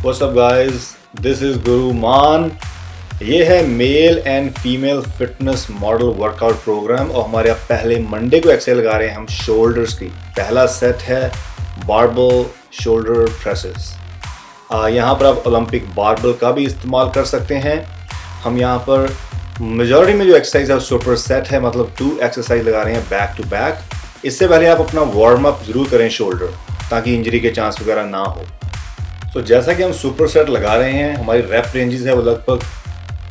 What's up guys? This is Guru Maan. ये है male and female fitness model workout program और हमारे यहाँ पहले मंडे को एक्सेल लगा रहे हैं हम शोल्डर्स की। पहला सेट है बारबल शोल्डर प्रेसेस। यहाँ पर आप ओलंपिक बारबल का भी इस्तेमाल कर सकते हैं। हम यहाँ पर मेजॉरिटी में जो एक्सरसाइज है सुपर सेट है, मतलब 2 एक्सरसाइज लगा रहे हैं बैक टू बैक। इससे पहले आप अपना वार्म अप जरूर करें शोल्डर, ताकि इंजरी के चांस वगैरह ना हो। तो जैसा कि हम सुपर सेट लगा रहे हैं, हमारी रैप रेंजेस है वो लगभग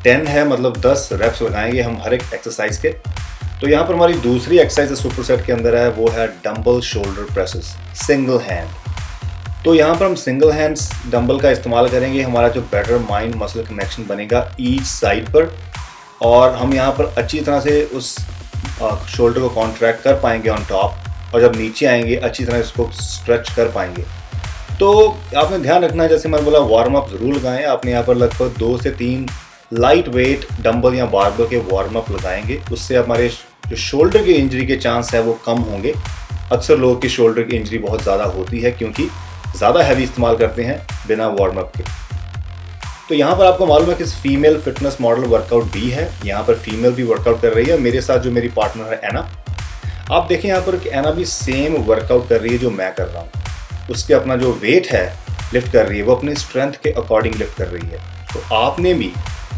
10 है, मतलब 10 रैप्स लगाएंगे हम हर एक एक्सरसाइज के। तो यहाँ पर हमारी दूसरी एक्सरसाइज सुपर सेट के अंदर है, वो है dumbbell shoulder presses single hand. तो यहाँ पर हम सिंगल हैंड डंबल का इस्तेमाल करेंगे। हमारा जो बेटर माइंड मसल कनेक्शन बनेगा ईच साइड पर, और हम यहाँ पर अच्छी तरह से उस शोल्डर को कॉन्ट्रैक्ट कर पाएंगे ऑन टॉप, और जब नीचे आएंगे अच्छी तरह इसको स्ट्रेच कर पाएंगे। तो आपने ध्यान रखना है, जैसे मैंने बोला वार्म अप जरूर लगाएं। आपने यहाँ पर लगभग 2 से 3 लाइट वेट डंबल या बारबल के वार्म अप लगाएंगे। उससे हमारे जो शोल्डर की इंजरी के चांस है वो कम होंगे। अक्सर लोगों की शोल्डर की इंजरी बहुत ज़्यादा होती है क्योंकि ज़्यादा हैवी इस्तेमाल करते हैं बिना वार्म अप के। तो यहाँ पर आपको मालूम है कि फीमेल फिटनेस मॉडल वर्कआउट भी है। यहाँ पर फीमेल भी वर्कआउट कर रही है मेरे साथ, जो मेरी पार्टनर है एना। आप देखें यहाँ पर कि एना भी सेम वर्कआउट कर रही है जो मैं कर रहा हूँ। उसके अपना जो वेट है लिफ्ट कर रही है, वो अपनी स्ट्रेंथ के अकॉर्डिंग लिफ्ट कर रही है। तो आपने भी,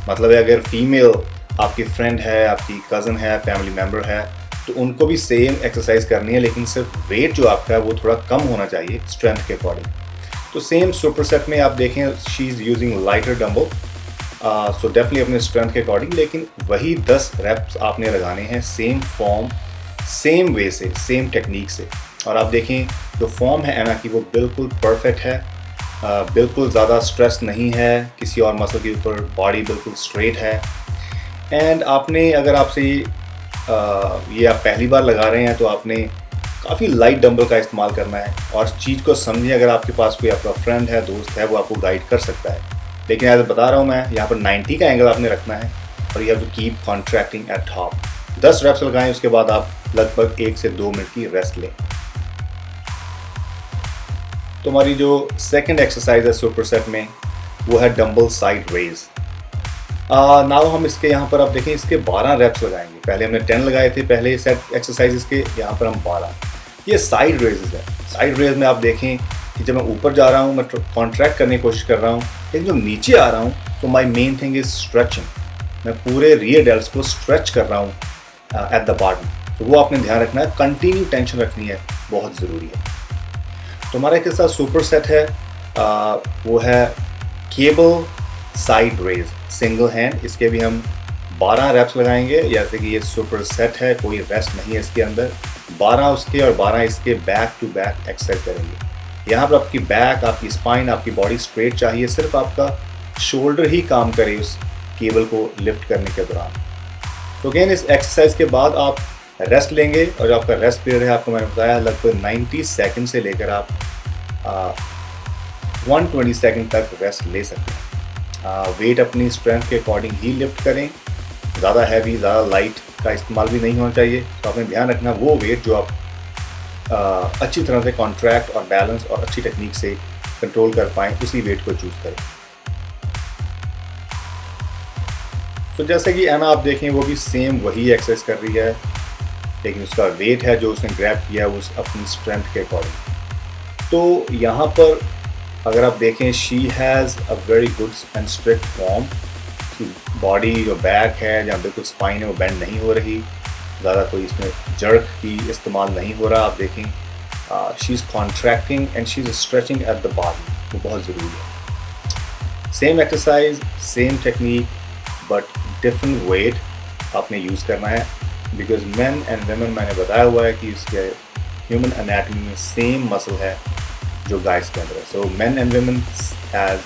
मतलब अगर फीमेल आपकी फ्रेंड है, आपकी कज़न है, फैमिली मेम्बर है, तो उनको भी सेम एक्सरसाइज करनी है, लेकिन सिर्फ वेट जो आपका है वो थोड़ा कम होना चाहिए स्ट्रेंथ के अकॉर्डिंग। तो सेम सुपर सेट में आप देखें she is using lighter dumbbell, so definitely अपने स्ट्रेंथ के अकॉर्डिंग, लेकिन वही 10 रेप्स आपने लगाने हैं सेम फॉर्म, सेम वे से, सेम टेक्निक से। और आप देखें जो फॉर्म है एना की वो बिल्कुल परफेक्ट है, बिल्कुल ज़्यादा स्ट्रेस नहीं है किसी और मसल के ऊपर, बॉडी बिल्कुल स्ट्रेट है। एंड आपने, अगर आपसे ये आप पहली बार लगा रहे हैं, तो आपने काफ़ी लाइट डंबल का इस्तेमाल करना है। और चीज़ को समझिए, अगर आपके पास कोई आपका फ्रेंड है, दोस्त है, वो आपको गाइड कर सकता है। लेकिन ऐसा बता रहा हूँ मैं, यहाँ पर 90 का एंगल आपने रखना है, और you have to keep contracting at top. 10 reps लगाएं, उसके बाद आप लगभग 1 से 2 मिनट की रेस्ट लें। तो हमारी जो सेकंड एक्सरसाइज है सुपर सेट में, वो है डंबल साइड रेज। नाउ हम इसके यहाँ पर आप देखें, इसके 12 रेप्स लगाएंगे। पहले हमने 10 लगाए थे पहले सेट एक्सरसाइजेस के, यहाँ पर हम 12। ये साइड रेजेस है। साइड रेज में आप देखें कि जब मैं ऊपर जा रहा हूँ, मैं कॉन्ट्रैक्ट करने की कोशिश कर रहा हूँ, लेकिन जब नीचे आ रहा हूँ तो my main thing is stretching. मैं पूरे रियर डेल्ट्स को स्ट्रेच कर रहा हूँ एट द बॉटम। तो वो आपने ध्यान रखना है, कंटिन्यू टेंशन रखनी है, बहुत ज़रूरी है। तो हमारे के साथ सुपर सेट है, वो है cable side raise single hand. इसके भी हम 12 रेप्स लगाएंगे। जैसे कि ये सुपर सेट है, कोई रेस्ट नहीं है इसके अंदर। 12 उसके और 12 इसके बैक टू बैक एक्सरसाइज करेंगे। यहाँ पर आपकी बैक, आपकी स्पाइन, आपकी बॉडी स्ट्रेट चाहिए। सिर्फ आपका शोल्डर ही काम करे उस केबल को लिफ्ट करने के दौरान। तो अगेन इस एक्सरसाइज के बाद आप रेस्ट लेंगे, और जो आपका रेस्ट पीरियड है, आपको मैंने बताया, लगभग 90 सेकंड से लेकर आप 120 सेकंड तक रेस्ट ले सकते हैं। वेट अपनी स्ट्रेंथ के अकॉर्डिंग ही लिफ्ट करें। ज़्यादा हैवी, ज़्यादा लाइट का इस्तेमाल भी नहीं होना चाहिए। तो आपने ध्यान रखना, वो वेट जो आप अच्छी तरह से कॉन्ट्रैक्ट और बैलेंस और अच्छी टेक्निक से कंट्रोल कर पाएँ, उसी वेट को चूज़ करें। तो जैसे कि एना आप देखें, वो भी सेम वही एक्सरसाइज कर रही है, लेकिन उसका वेट है जो उसने ग्रैब किया है वो अपनी स्ट्रेंथ के अकॉर्डिंग। तो यहाँ पर अगर आप देखें, she has a very good and strict form. Body जो बैक है, जहाँ बिल्कुल स्पाइन है, वो बेंड नहीं हो रही, ज़्यादा कोई इसमें जर्क की इस्तेमाल नहीं हो रहा। आप देखें, she is contracting and she is stretching at the body, वो बहुत ज़रूरी है। Same exercise, same technique, but different weight आपने यूज़ करना है। बिकॉज मेन एंड वेमेन, मैंने बताया हुआ है कि इसके ह्यूमन एनाटमी में सेम मसल है जो गाइस के अंदर है। So men and women has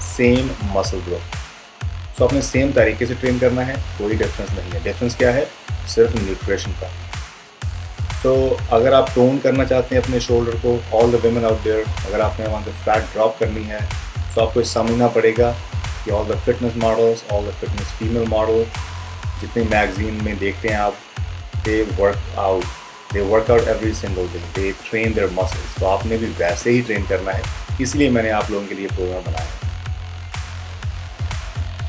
same muscle growth. So आपने सेम तरीके से ट्रेन करना है, कोई डिफरेंस नहीं है। डिफरेंस क्या है? सिर्फ न्यूट्रिशन का। तो अगर आप टोन करना चाहते हैं अपने शोल्डर को, all the women out there, अगर आपने वहाँ पे फैट ड्रॉप करनी है, तो आपको समझना पड़ेगा कि all the fitness models, all the fitness female model, जितने मैगजीन में देखते हैं आप, they work out every single day, they train their muscles। तो आपने भी वैसे ही ट्रेन करना है, इसलिए मैंने आप लोगों के लिए प्रोग्राम बनाया है।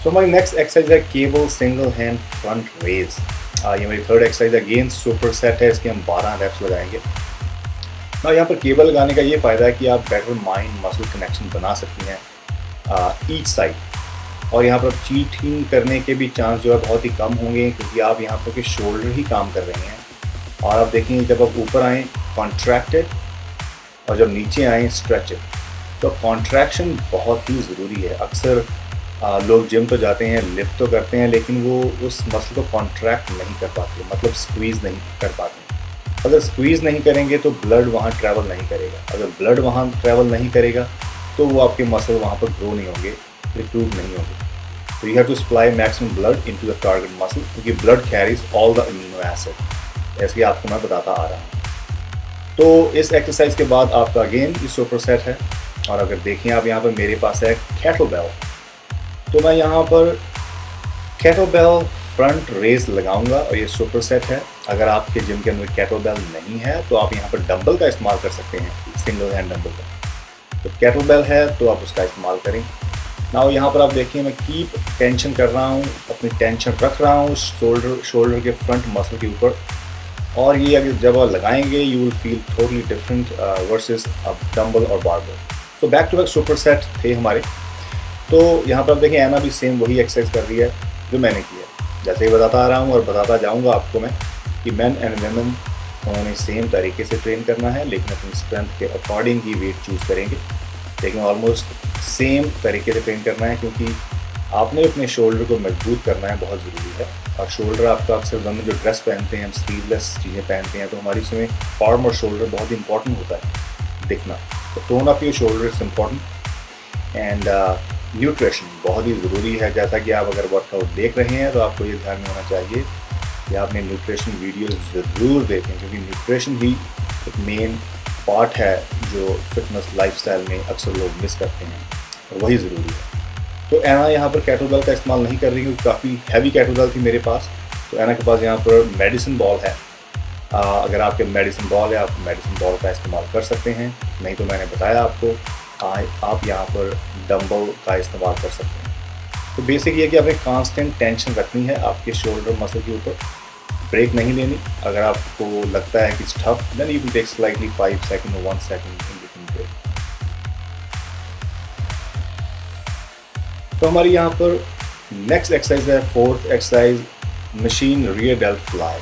सो हमारी नेक्स्ट एक्सरसाइज है cable single hand front raise. ये मेरी third exercise again super set है, इसके हम 12 रेप्स लगाएंगे। ना यहाँ पर केबल लगाने का ये फ़ायदा है कि आप बेटर माइंड मसल कनेक्शन बना सकती हैं ईच साइड, और यहाँ पर चीटिंग करने के भी चांस जो है बहुत ही कम होंगे, क्योंकि आप यहाँ पर के शोल्डर ही काम कर रहे हैं। और आप देखेंगे जब आप ऊपर आएँ कॉन्ट्रैक्टेड, और जब नीचे आएँ स्ट्रेचड। तो कॉन्ट्रैक्शन बहुत ही ज़रूरी है। अक्सर लोग जिम तो जाते हैं, लिफ्ट तो करते हैं, लेकिन वो उस मसल को कॉन्ट्रैक्ट नहीं कर पाते, मतलब स्क्वीज़ नहीं कर पाते। अगर स्क्वीज़ नहीं करेंगे तो ब्लड वहाँ ट्रैवल नहीं करेगा। अगर ब्लड वहाँ ट्रैवल नहीं करेगा तो वो आपके मसल वहाँ पर ग्रो नहीं होंगे, रिक्रूट नहीं होंगे। तो you have to supply maximum blood into the target muscle, क्योंकि blood carries all the amino acid, ऐसे आपको मैं बताता आ रहा हूँ। तो इस एक्सरसाइज के बाद आपका अगेन ये सुपर सेट है। और अगर देखें आप यहाँ पर मेरे पास है केटलबेल, तो मैं यहाँ पर केटलबेल फ्रंट रेज लगाऊंगा और ये सुपर सेट है। अगर आपके जिम के अंदर केटलबेल नहीं है तो आप यहाँ पर डंबल का इस्तेमाल कर सकते हैं, सिंगल हैंड डंबल का। तो केटलबेल है तो आप उसका इस्तेमाल करें। ना यहाँ पर आप देखिए मैं कीप टेंशन कर रहा हूँ, अपनी टेंशन रख रहा हूँ शोल्डर के फ्रंट मसल के ऊपर, और ये अगर जब आप लगाएंगे you will feel totally different versus dumbbell और बारबेल। तो back to back super set थे हमारे। तो यहाँ पर आप देखें एना भी सेम वही एक्सरसाइज कर रही है जो मैंने किया, जैसे ही बताता आ रहा हूँ और बताता जाऊँगा आपको मैं कि मेन एंड वेमेन उन्होंने सेम तरीके से ट्रेन करना है, लेकिन अपनी स्ट्रेंथ के अकॉर्डिंग ही वेट चूज़ करेंगे, लेकिन ऑलमोस्ट सेम तरीके से ट्रेन करना है, क्योंकि आपने अपने शोल्डर को मजबूत करना है, बहुत ज़रूरी है। और शोल्डर आपका अक्सर हम जो ड्रेस पहनते हैं, हम स्लीवलेस चीज़ें पहनते हैं, तो हमारी उसमें फॉर्म और शोल्डर बहुत इंपॉर्टेंट होता है दिखना। तो tone of your shoulder is important. And nutrition बहुत ही ज़रूरी है। जैसा कि आप अगर वर्कआउट देख रहे हैं तो आपको ये ध्यान में होना चाहिए कि आपने न्यूट्रिशन वीडियोस ज़रूर देखें, क्योंकि न्यूट्रिशन ही एक मेन पार्ट है जो फिटनेस लाइफस्टाइल में अक्सर लोग मिस करते हैं, और वही ज़रूरी है। तो एना यहाँ पर केटलबेल का इस्तेमाल नहीं कर रही हूँ, काफ़ी हैवी केटलबेल थी मेरे पास। तो एना के पास यहाँ पर मेडिसिन बॉल है। अगर आपके मेडिसिन बॉल है आप मेडिसिन बॉल का इस्तेमाल कर सकते हैं, नहीं तो मैंने बताया आपको आप यहाँ पर डंबल का इस्तेमाल कर सकते हैं। तो बेसिक ये कि आपने कांस्टेंट टेंशन रखनी है आपके शोल्डर मसल के ऊपर, ब्रेक नहीं लेनी। अगर आपको लगता है कि it's tough, then you can take slightly 5 second और 1 सेकंड इन बिटवीन ब्रेक। तो हमारी यहाँ पर नेक्स्ट एक्सरसाइज है, fourth exercise, machine rear dealt fly.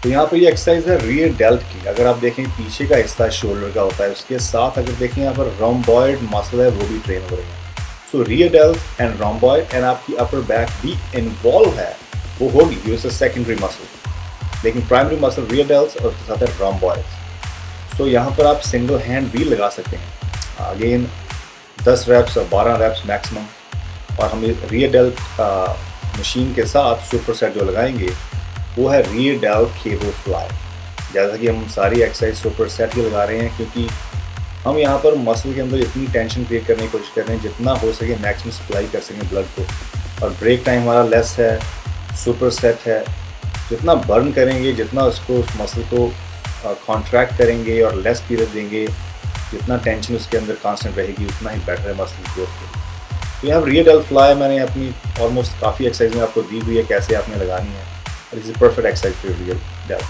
तो यहाँ पर ये एक्सरसाइज है रियर डेल्ट की। अगर आप देखें पीछे का हिस्सा शोल्डर का होता है, उसके साथ अगर देखें यहाँ पर रोम्बॉइड मसल है वो भी ट्रेन हो रही है। So rear delt and rhomboid and आपकी अपर बैक भी इन्वॉल्व है, वो होगी, ये इज सेकेंडरी मसल, लेकिन प्राइमरी मसल रियर डेल्ट और उसके साथ है रोम्बॉइड। सो यहाँ पर आप सिंगल हैंड भी लगा सकते हैं। अगेन 10 रेप्स और 12 रेप्स मैक्सिमम। और हम रियर डेल्ट मशीन के साथ सुपर सेट जो लगाएंगे वो है रियर डेल्ट केबल फ्लाई। जैसा कि हम सारी एक्सरसाइज सुपर सेट ही लगा रहे हैं, क्योंकि हम यहाँ पर मसल के अंदर इतनी टेंशन क्रिएट करने की कोशिश कर रहे हैं जितना हो सके मैक्सिमम सप्लाई कर सकें ब्लड को। और ब्रेक टाइम हमारा लेस है, सुपर सेट है, जितना बर्न करेंगे, जितना उसको उस मसल को कॉन्ट्रैक्ट करेंगे और लेस पीरियड देंगे, जितना टेंशन उसके अंदर कांस्टेंट रहेगी उतना ही बेटर है मसल ग्रोथ के। तो यहाँ रियर डेल्ट फ्लाई मैंने अपनी ऑलमोस्ट काफ़ी एक्सरसाइज में आपको दी हुई है कैसे आपने लगानी है। This is perfect exercise for rear dealt.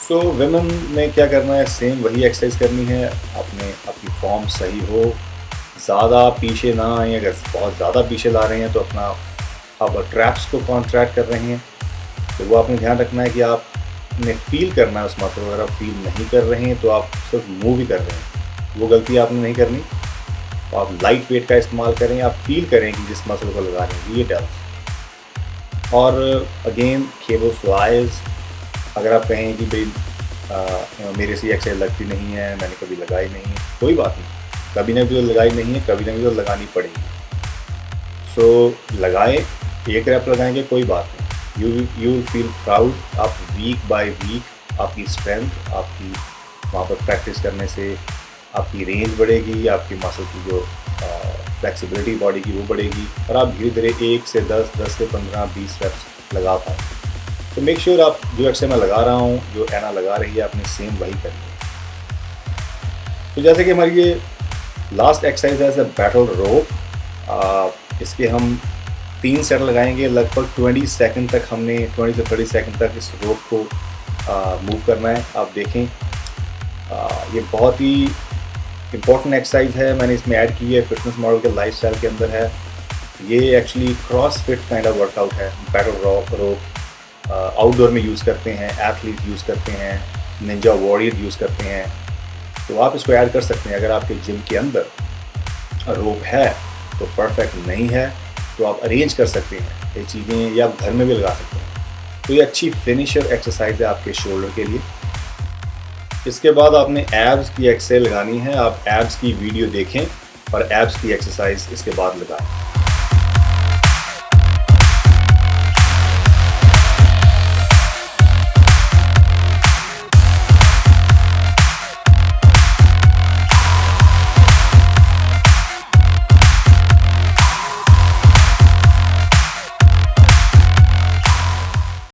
So women में क्या करना है, सेम वही एक्सरसाइज करनी है। आपकी फॉर्म सही हो, ज़्यादा पीछे ना आए। अगर बहुत ज़्यादा पीछे ला रहे हैं तो अपना आप ट्रैप्स को कॉन्ट्रैक्ट कर रहे हैं, तो वो आपने ध्यान रखना है कि आपने फील करना है उस मसल को। अगर आप फील नहीं कर रहे हैं तो आप सिर्फ मूव ही कर रहे हैं, वो गलती आपने नहीं करनी। तो आप लाइट वेट का इस्तेमाल करें, आप फील करें कि जिस मसल को लगा रहे हैं ये डेल्ट। और अगेन केबल फ्लाइज, अगर आप कहें कि भाई मेरे से एक्सरसाइज लगती नहीं है, मैंने कभी लगाई नहीं है, कोई बात नहीं, कभी ना कभी तो लगाई नहीं है, कभी ना कभी तो लगानी पड़ेगी। सो लगाएं, एक रैप लगाएंगे कोई बात नहीं, यू विल फील प्राउड। आप वीक बाय वीक आपकी स्ट्रेंथ, आपकी वहाँ पर प्रैक्टिस करने से आपकी रेंज बढ़ेगी, आपकी मसल की जो फ्लेक्सिबिलिटी बॉडी की वो बढ़ेगी, और आप धीरे धीरे 1 से 10, 10 से 15, 20 रेप्स लगा पाएँ। तो मेक श्योर आप जो एक्सरसाइज मैं लगा रहा हूँ, जो एना लगा रही है, आपने सेम वही करनी है। तो जैसे कि हमारी ये लास्ट एक्सरसाइज है बैटल रोप। इसके हम 3 सेट लगाएंगे। लगभग 20 सेकंड तक हमने 20 से 30 सेकंड तक इस रोप को मूव करना है। आप देखें ये बहुत ही इम्पोर्टेंट एक्सरसाइज है। मैंने इसमें ऐड की है, फिटनेस मॉडल के लाइफस्टाइल के अंदर है। ये actually cross fit kind of workout है। बैटल रोप आउटडोर में यूज़ करते हैं, एथलीट यूज़ करते हैं, निंजा वॉरियर यूज़ करते हैं। तो आप इसको ऐड कर सकते हैं। अगर आपके जिम के अंदर रोप है तो परफेक्ट नहीं है तो आप अरेंज कर सकते हैं ये चीज़ें, या आप घर में भी लगा सकते हैं। तो ये अच्छी फिनिशर एक्सरसाइज है आपके शोल्डर के लिए। इसके बाद आपने एब्स की एक्सरसाइज लगानी है। आप एब्स की वीडियो देखें और एब्स की एक्सरसाइज इसके बाद लगाएं।